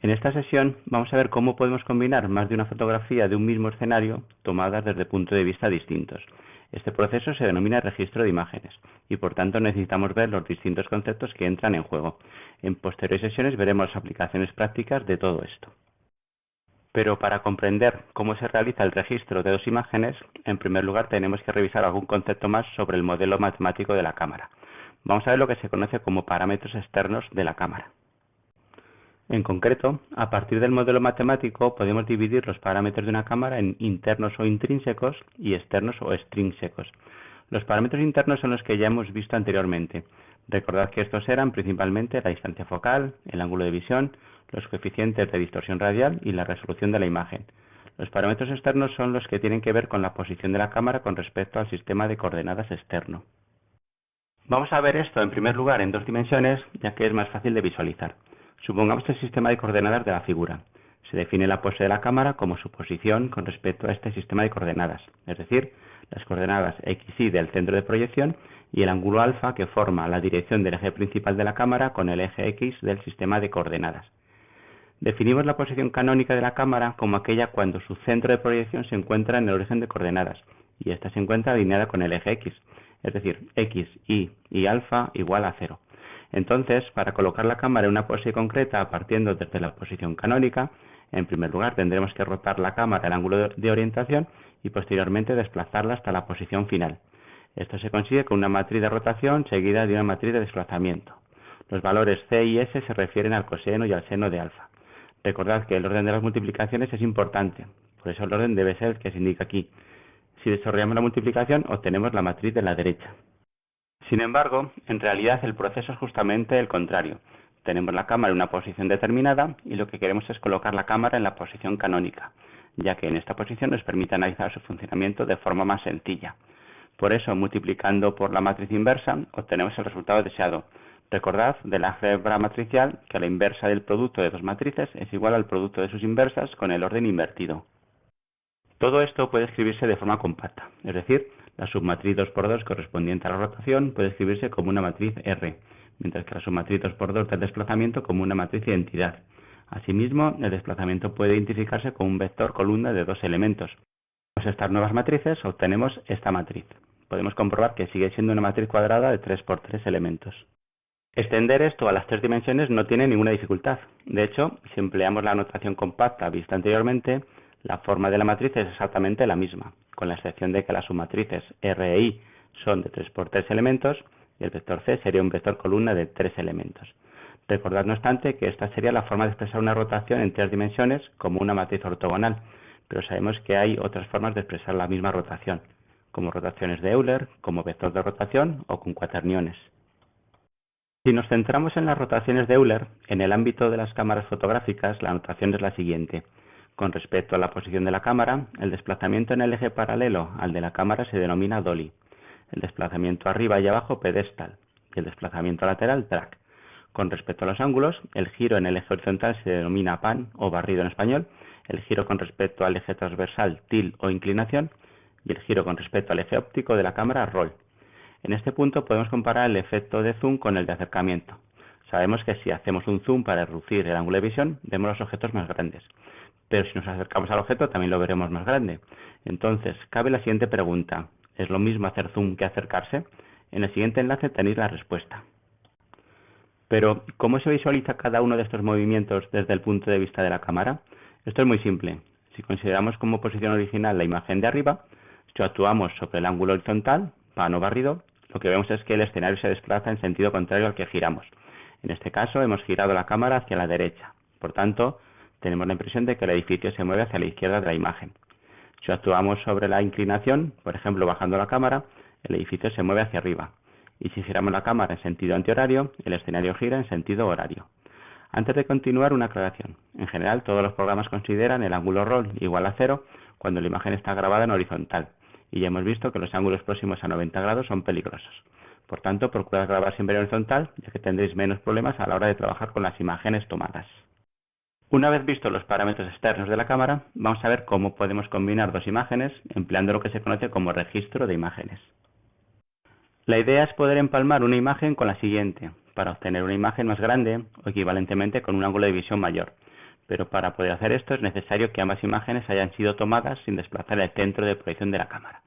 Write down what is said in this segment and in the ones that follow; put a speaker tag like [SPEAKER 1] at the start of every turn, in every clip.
[SPEAKER 1] En esta sesión vamos a ver cómo podemos combinar más de una fotografía de un mismo escenario tomadas desde puntos de vista distintos. Este proceso se denomina registro de imágenes y por tanto necesitamos ver los distintos conceptos que entran en juego. En posteriores sesiones veremos las aplicaciones prácticas de todo esto. Pero para comprender cómo se realiza el registro de dos imágenes, en primer lugar tenemos que revisar algún concepto más sobre el modelo matemático de la cámara. Vamos a ver lo que se conoce como parámetros externos de la cámara. En concreto, a partir del modelo matemático podemos dividir los parámetros de una cámara en internos o intrínsecos y externos o extrínsecos. Los parámetros internos son los que ya hemos visto anteriormente. Recordad que estos eran principalmente la distancia focal, el ángulo de visión, los coeficientes de distorsión radial y la resolución de la imagen. Los parámetros externos son los que tienen que ver con la posición de la cámara con respecto al sistema de coordenadas externo. Vamos a ver esto en primer lugar en dos dimensiones, ya que es más fácil de visualizar. Supongamos el sistema de coordenadas de la figura. Se define la pose de la cámara como su posición con respecto a este sistema de coordenadas, es decir, las coordenadas x, y del centro de proyección y el ángulo alfa que forma la dirección del eje principal de la cámara con el eje x del sistema de coordenadas. Definimos la posición canónica de la cámara como aquella cuando su centro de proyección se encuentra en el origen de coordenadas y ésta se encuentra alineada con el eje x, es decir, x, y alfa igual a 0. Entonces, para colocar la cámara en una pose concreta partiendo desde la posición canónica, en primer lugar tendremos que rotar la cámara al ángulo de orientación y posteriormente desplazarla hasta la posición final. Esto se consigue con una matriz de rotación seguida de una matriz de desplazamiento. Los valores c y s se refieren al coseno y al seno de alfa. Recordad que el orden de las multiplicaciones es importante, por eso el orden debe ser el que se indica aquí. Si desarrollamos la multiplicación, obtenemos la matriz de la derecha. Sin embargo, en realidad el proceso es justamente el contrario. Tenemos la cámara en una posición determinada y lo que queremos es colocar la cámara en la posición canónica, ya que en esta posición nos permite analizar su funcionamiento de forma más sencilla. Por eso, multiplicando por la matriz inversa, obtenemos el resultado deseado. Recordad de la álgebra matricial que la inversa del producto de dos matrices es igual al producto de sus inversas con el orden invertido. Todo esto puede escribirse de forma compacta, es decir, la submatriz 2×2 correspondiente a la rotación puede escribirse como una matriz R, mientras que la submatriz 2×2 del desplazamiento como una matriz de identidad. Asimismo, el desplazamiento puede identificarse como un vector columna de dos elementos. Con estas nuevas matrices obtenemos esta matriz. Podemos comprobar que sigue siendo una matriz cuadrada de 3×3 elementos. Extender esto a las tres dimensiones no tiene ninguna dificultad. De hecho, si empleamos la notación compacta vista anteriormente, la forma de la matriz es exactamente la misma, con la excepción de que las submatrices R e I son de 3×3 elementos y el vector C sería un vector columna de 3 elementos. Recordad, no obstante, que esta sería la forma de expresar una rotación en tres dimensiones como una matriz ortogonal, pero sabemos que hay otras formas de expresar la misma rotación, como rotaciones de Euler, como vector de rotación o con cuaterniones. Si nos centramos en las rotaciones de Euler, en el ámbito de las cámaras fotográficas, la notación es la siguiente. Con respecto a la posición de la cámara, el desplazamiento en el eje paralelo al de la cámara se denomina dolly, el desplazamiento arriba y abajo pedestal y el desplazamiento lateral drag. Con respecto a los ángulos, el giro en el eje horizontal se denomina pan o barrido en español, el giro con respecto al eje transversal til o inclinación y el giro con respecto al eje óptico de la cámara roll. En este punto podemos comparar el efecto de zoom con el de acercamiento. Sabemos que si hacemos un zoom para reducir el ángulo de visión, vemos los objetos más grandes. Pero si nos acercamos al objeto también lo veremos más grande. Entonces, cabe la siguiente pregunta. ¿Es lo mismo hacer zoom que acercarse? En el siguiente enlace tenéis la respuesta. Pero, ¿cómo se visualiza cada uno de estos movimientos desde el punto de vista de la cámara? Esto es muy simple. Si consideramos como posición original la imagen de arriba, si actuamos sobre el ángulo horizontal, pan o barrido, lo que vemos es que el escenario se desplaza en sentido contrario al que giramos. En este caso, hemos girado la cámara hacia la derecha. Por tanto, tenemos la impresión de que el edificio se mueve hacia la izquierda de la imagen. Si actuamos sobre la inclinación, por ejemplo bajando la cámara, el edificio se mueve hacia arriba. Y si giramos la cámara en sentido antihorario, el escenario gira en sentido horario. Antes de continuar, una aclaración. En general, todos los programas consideran el ángulo roll igual a 0 cuando la imagen está grabada en horizontal. Y ya hemos visto que los ángulos próximos a 90 grados son peligrosos. Por tanto, procurad grabar siempre en horizontal, ya que tendréis menos problemas a la hora de trabajar con las imágenes tomadas. Una vez vistos los parámetros externos de la cámara, vamos a ver cómo podemos combinar dos imágenes empleando lo que se conoce como registro de imágenes. La idea es poder empalmar una imagen con la siguiente, para obtener una imagen más grande o equivalentemente con un ángulo de visión mayor. Pero para poder hacer esto es necesario que ambas imágenes hayan sido tomadas sin desplazar el centro de proyección de la cámara.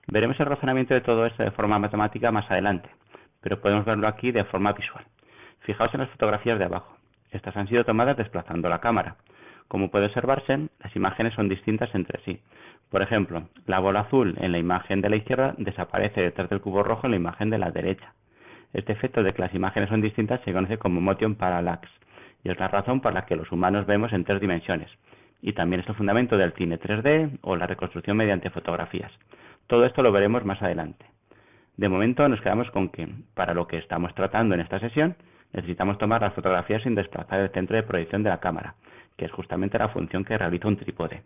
[SPEAKER 1] Veremos el razonamiento de todo esto de forma matemática más adelante, pero podemos verlo aquí de forma visual. Fijaos en las fotografías de abajo. Estas han sido tomadas desplazando la cámara. Como puede observarse, las imágenes son distintas entre sí. Por ejemplo, la bola azul en la imagen de la izquierda desaparece detrás del cubo rojo en la imagen de la derecha. Este efecto de que las imágenes son distintas se conoce como motion parallax, y es la razón por la que los humanos vemos en 3 dimensiones. Y también es el fundamento del cine 3D o la reconstrucción mediante fotografías. Todo esto lo veremos más adelante. De momento nos quedamos con que, para lo que estamos tratando en esta sesión, necesitamos tomar las fotografías sin desplazar el centro de proyección de la cámara, que es justamente la función que realiza un trípode.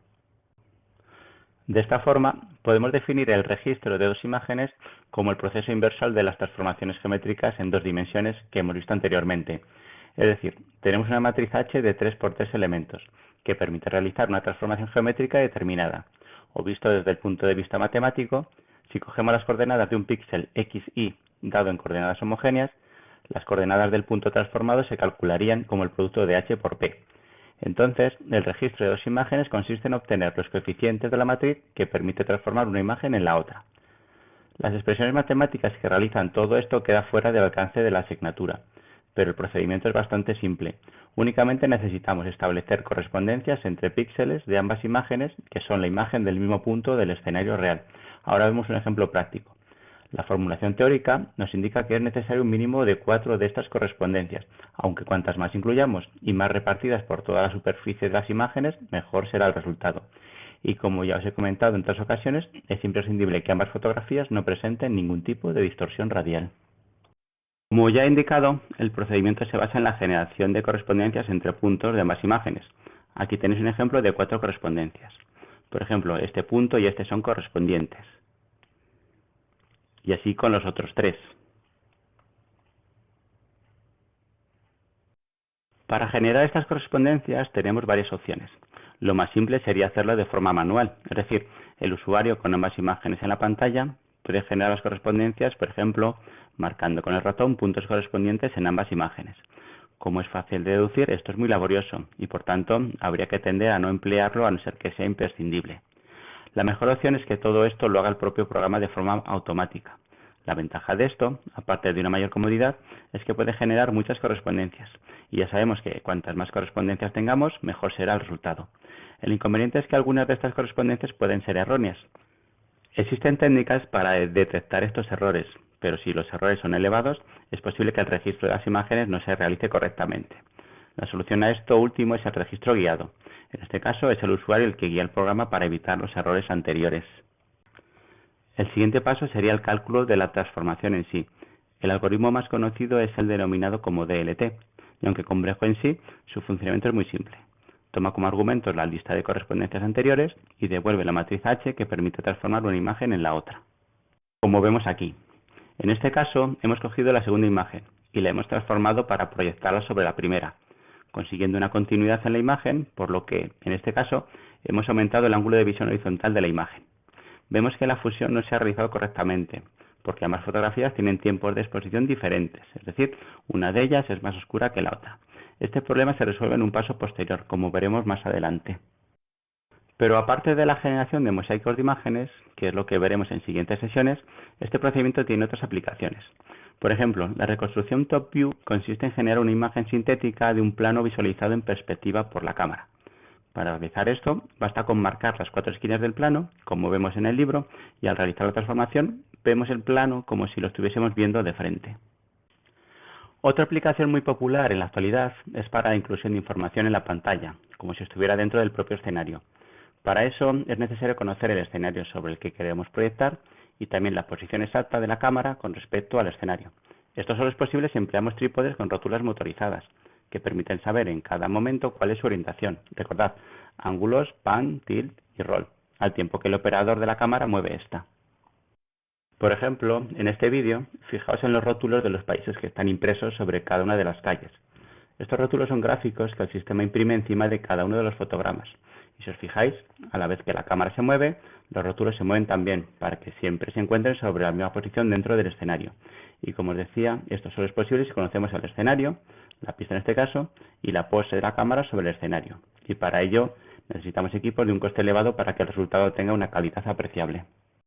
[SPEAKER 1] De esta forma, podemos definir el registro de 2 imágenes como el proceso inverso al de las transformaciones geométricas en 2 dimensiones que hemos visto anteriormente. Es decir, tenemos una matriz H de 3 por 3 elementos, que permite realizar una transformación geométrica determinada. O visto desde el punto de vista matemático, si cogemos las coordenadas de un píxel XY dado en coordenadas homogéneas, las coordenadas del punto transformado se calcularían como el producto de H por P. Entonces, el registro de 2 imágenes consiste en obtener los coeficientes de la matriz que permite transformar una imagen en la otra. Las expresiones matemáticas que realizan todo esto queda fuera del alcance de la asignatura, pero el procedimiento es bastante simple. Únicamente necesitamos establecer correspondencias entre píxeles de ambas imágenes que son la imagen del mismo punto del escenario real. Ahora vemos un ejemplo práctico. La formulación teórica nos indica que es necesario un mínimo de 4 de estas correspondencias, aunque cuantas más incluyamos y más repartidas por toda la superficie de las imágenes, mejor será el resultado. Y como ya os he comentado en 3 ocasiones, es imprescindible que ambas fotografías no presenten ningún tipo de distorsión radial. Como ya he indicado, el procedimiento se basa en la generación de correspondencias entre puntos de ambas imágenes. Aquí tenéis un ejemplo de 4 correspondencias. Por ejemplo, este punto y este son correspondientes. Y así con los otros 3. Para generar estas correspondencias tenemos varias opciones. Lo más simple sería hacerlo de forma manual, es decir, el usuario con ambas imágenes en la pantalla puede generar las correspondencias, por ejemplo, marcando con el ratón puntos correspondientes en ambas imágenes. Como es fácil de deducir, esto es muy laborioso y por tanto habría que tender a no emplearlo a no ser que sea imprescindible. La mejor opción es que todo esto lo haga el propio programa de forma automática. La ventaja de esto, aparte de una mayor comodidad, es que puede generar muchas correspondencias, y ya sabemos que cuantas más correspondencias tengamos, mejor será el resultado. El inconveniente es que algunas de estas correspondencias pueden ser erróneas. Existen técnicas para detectar estos errores, pero si los errores son elevados, es posible que el registro de las imágenes no se realice correctamente. La solución a esto último es el registro guiado. En este caso es el usuario el que guía el programa para evitar los errores anteriores. El siguiente paso sería el cálculo de la transformación en sí. El algoritmo más conocido es el denominado como DLT, y aunque complejo en sí, su funcionamiento es muy simple. Toma como argumentos la lista de correspondencias anteriores y devuelve la matriz H que permite transformar una imagen en la otra. Como vemos aquí. En este caso, hemos cogido la segunda imagen y la hemos transformado para proyectarla sobre la primera, consiguiendo una continuidad en la imagen, por lo que, en este caso, hemos aumentado el ángulo de visión horizontal de la imagen. Vemos que la fusión no se ha realizado correctamente, porque ambas fotografías tienen tiempos de exposición diferentes, es decir, una de ellas es más oscura que la otra. Este problema se resuelve en un paso posterior, como veremos más adelante. Pero aparte de la generación de mosaicos de imágenes, que es lo que veremos en siguientes sesiones, este procedimiento tiene otras aplicaciones. Por ejemplo, la reconstrucción top view consiste en generar una imagen sintética de un plano visualizado en perspectiva por la cámara. Para realizar esto, basta con marcar las 4 esquinas del plano, como vemos en el libro, y al realizar la transformación, vemos el plano como si lo estuviésemos viendo de frente. Otra aplicación muy popular en la actualidad es para la inclusión de información en la pantalla, como si estuviera dentro del propio escenario. Para eso es necesario conocer el escenario sobre el que queremos proyectar y también la posición exacta de la cámara con respecto al escenario. Esto solo es posible si empleamos trípodes con rótulas motorizadas, que permiten saber en cada momento cuál es su orientación. Recordad, ángulos, pan, tilt y roll, al tiempo que el operador de la cámara mueve esta. Por ejemplo, en este vídeo, fijaos en los rótulos de los países que están impresos sobre cada una de las calles. Estos rótulos son gráficos que el sistema imprime encima de cada uno de los fotogramas. Y si os fijáis, a la vez que la cámara se mueve, los rótulos se mueven también, para que siempre se encuentren sobre la misma posición dentro del escenario. Y como os decía, esto solo es posible si conocemos el escenario, la pista en este caso, y la pose de la cámara sobre el escenario. Y para ello necesitamos equipos de un coste elevado para que el resultado tenga una calidad apreciable.